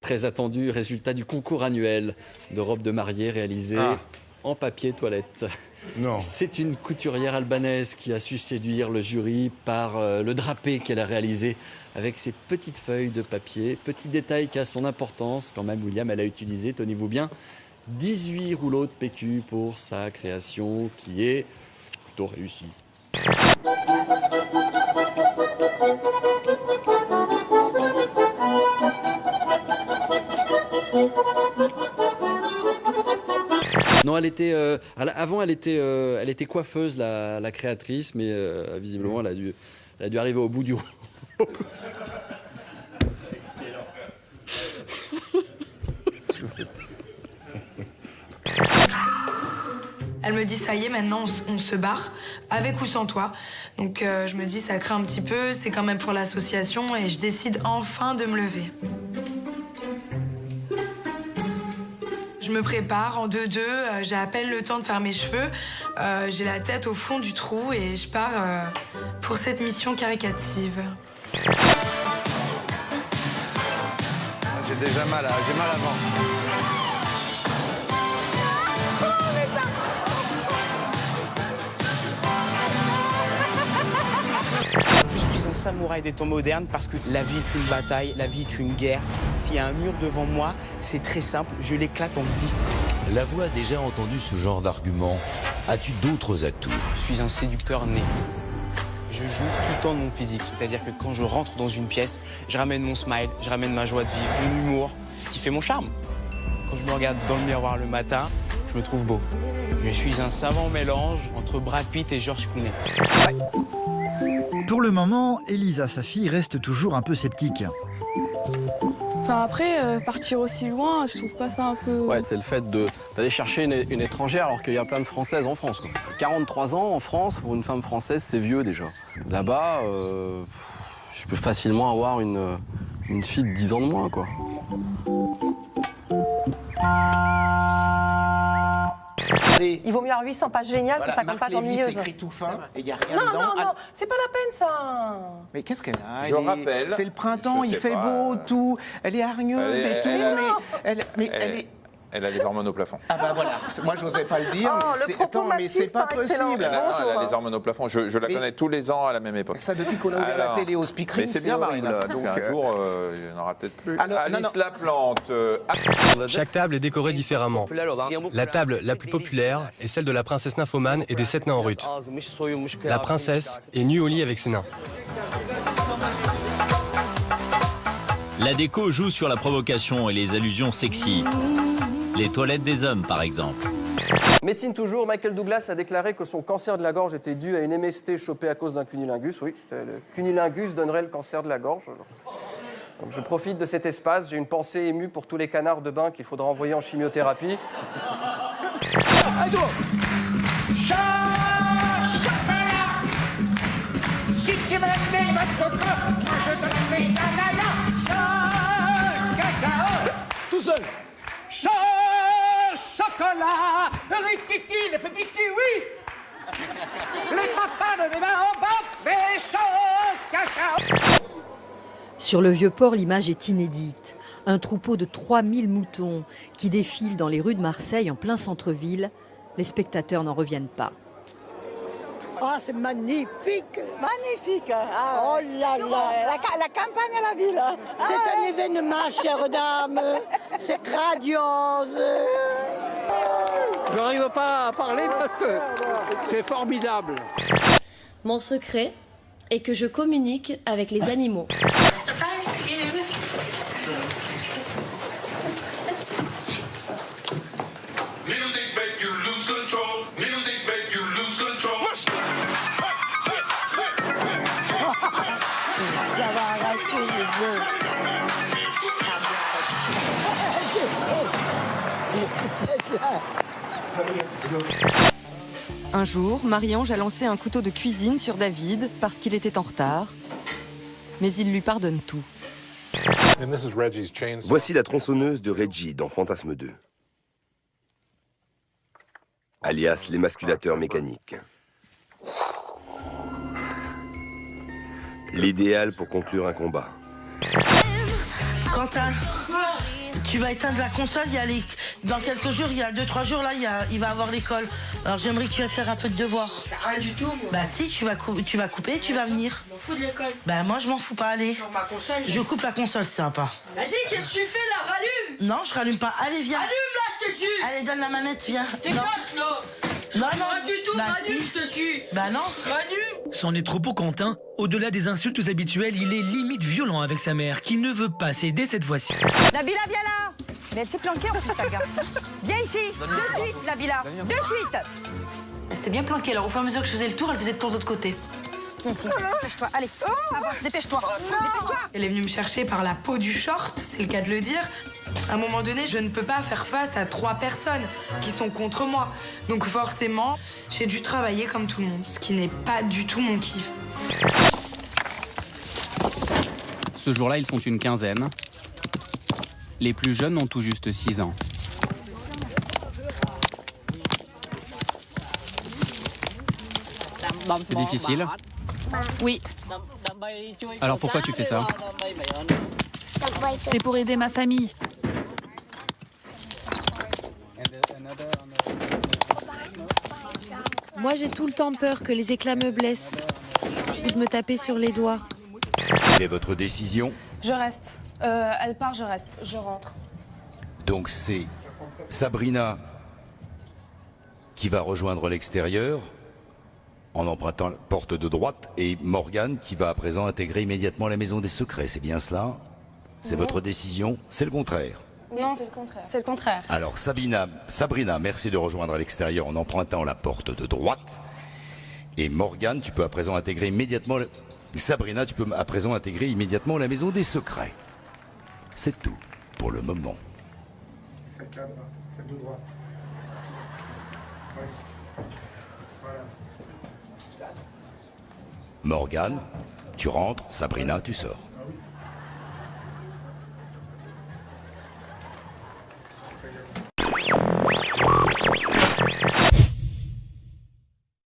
très attendu, résultat du concours annuel de robes de mariée réalisées en papier toilette. Non. C'est une couturière albanaise qui a su séduire le jury par le drapé qu'elle a réalisé avec ses petites feuilles de papier. Petit détail qui a son importance quand même, William, elle a utilisé, tenez-vous bien, 18 rouleaux de PQ pour sa création qui est plutôt réussie. Non, elle était avant, elle était coiffeuse, la créatrice, mais visiblement, elle a dû arriver au bout du rouleau. Elle me dit ça y est, maintenant on se barre, avec ou sans toi. Donc je me dis ça craint un petit peu, c'est quand même pour l'association et je décide enfin de me lever. Je me prépare en 2-2, j'ai à peine le temps de faire mes cheveux, j'ai la tête au fond du trou et je pars pour cette mission caricative. J'ai déjà mal, j'ai mal avant. Je suis un samouraï des temps modernes parce que la vie est une bataille, la vie est une guerre. S'il y a un mur devant moi, c'est très simple, je l'éclate en 10. La voix a déjà entendu ce genre d'argument. As-tu d'autres atouts? Je suis un séducteur né. Je joue tout le temps de mon physique, c'est-à-dire que quand je rentre dans une pièce, je ramène mon smile, je ramène ma joie de vivre, mon humour, ce qui fait mon charme. Quand je me regarde dans le miroir le matin, je me trouve beau. Je suis un savant mélange entre Brad Pitt et George Clooney. Pour le moment, Elisa, sa fille, reste toujours un peu sceptique. Enfin après, partir aussi loin, je trouve pas ça un peu... Ouais, c'est le fait d'aller chercher une étrangère alors qu'il y a plein de Françaises en France, quoi. 43 ans en France, pour une femme française, c'est vieux déjà. Là-bas, je peux facilement avoir une fille de 10 ans de moins, quoi. Il vaut mieux avoir 800 pages géniales que 50 pages ennuyeuses. C'est écrit tout fin et il n'y a rien Non, dedans. non, non, c'est pas la peine ça. Mais qu'est-ce qu'elle a? Je rappelle. C'est le printemps, il fait beau, tout. Elle est hargneuse et tout, mais elle est... Elle a les hormones au plafond. Ah bah voilà, moi je n'osais pas le dire, Oh, mais le c'est... propos Attends, mais c'est pas machiste par possible. excellence. Elle a les hormones au plafond. Je la connais tous les ans à la même époque. Ça depuis qu'on a ouvert la télé au speakerine, Mais c'est bien, horrible. Marine, parce Donc, qu'un jour, il n'y en aura peut-être plus. Alors, Alice non. Laplante. Chaque table est décorée différemment. La table la plus populaire est celle de la princesse nymphomane et des 7 nains en rut. La princesse est nue au lit avec ses nains. La déco joue sur la provocation et les allusions sexy. Les toilettes des hommes, par exemple. Médecine toujours, Michael Douglas a déclaré que son cancer de la gorge était dû à une MST chopée à cause d'un cunilingus. Oui, le cunilingus donnerait le cancer de la gorge. Donc je profite de cet espace, j'ai une pensée émue pour tous les canards de bain qu'il faudra envoyer en chimiothérapie. Allez, toi. Si tu me mets votre coco, moi je te mets ça cacao. Tout seul. Chocolat, rikiki, le petit kiwi, les papas de mes mains en bas, les cacao. Sur le Vieux-Port, l'image est inédite. Un troupeau de 3000 moutons qui défilent dans les rues de Marseille en plein centre-ville. Les spectateurs n'en reviennent pas. Ah, c'est magnifique. Magnifique. Ah, oh là là. La campagne à la ville. C'est un événement, chère dame. C'est grandiose. Je n'arrive pas à parler parce que c'est formidable. Mon secret est que je communique avec les animaux. Ça va arracher les œufs. Un jour, Marie-Ange a lancé un couteau de cuisine sur David parce qu'il était en retard. Mais il lui pardonne tout. Voici la tronçonneuse de Reggie dans Fantasme 2. Alias l'émasculateur mécanique. L'idéal pour conclure un combat. Quentin, Tu vas éteindre la console, dans quelques jours, il y a 2-3 jours, là, il va avoir l'école. Alors j'aimerais que tu viennes faire un peu de devoir. Rien du tout, moi. Bah si, tu vas couper, tu vas venir. Je m'en fous de l'école. Bah moi, je m'en fous pas, allez. Sur ma console. Je coupe la console, c'est sympa. Vas-y, qu'est-ce que tu fais là? Rallume! Non, je rallume pas. Allez, viens. Allume là, je te tue! Allez, donne la manette, viens. Dégage là! Non, Pas du tout, bah, rallume, si. je te tue! Bah non. Rallume! C'en est trop pour Quentin. Au-delà des insultes habituelles, il est limite violent avec sa mère, qui ne veut pas céder cette fois-ci. Nabila, viens là! Mais elle s'est planquée en plus, la garce. Viens ici, de suite, Nabila, de suite! Elle s'était bien planquée, alors au fur et à mesure que je faisais le tour, elle faisait le tour de l'autre côté. Viens ici, dépêche-toi, allez, avance, dépêche-toi, dépêche-toi! Elle est venue me chercher par la peau du short, c'est le cas de le dire. À un moment donné, je ne peux pas faire face à 3 personnes qui sont contre moi. Donc forcément, j'ai dû travailler comme tout le monde, ce qui n'est pas du tout mon kiff. Ce jour-là, ils sont une quinzaine. Les plus jeunes ont tout juste 6 ans. C'est difficile? Oui. Alors pourquoi tu fais ça? C'est pour aider ma famille. Moi, j'ai tout le temps peur que les éclats me blessent ou de me taper sur les doigts. Quelle est votre décision? Je reste. Elle part, je reste. Je rentre. Donc c'est Sabrina qui va rejoindre l'extérieur en empruntant la porte de droite et Morgane qui va à présent intégrer immédiatement la maison des secrets. C'est bien cela? C'est votre décision? C'est le contraire? Non, c'est le contraire. C'est le contraire. Alors Sabrina, merci de rejoindre à l'extérieur en empruntant la porte de droite. Et Morgane, tu peux à présent intégrer immédiatement... Sabrina, tu peux à présent intégrer immédiatement la maison des secrets. C'est tout pour le moment. Celle de droite. Voilà. Morgane, tu rentres. Sabrina, tu sors.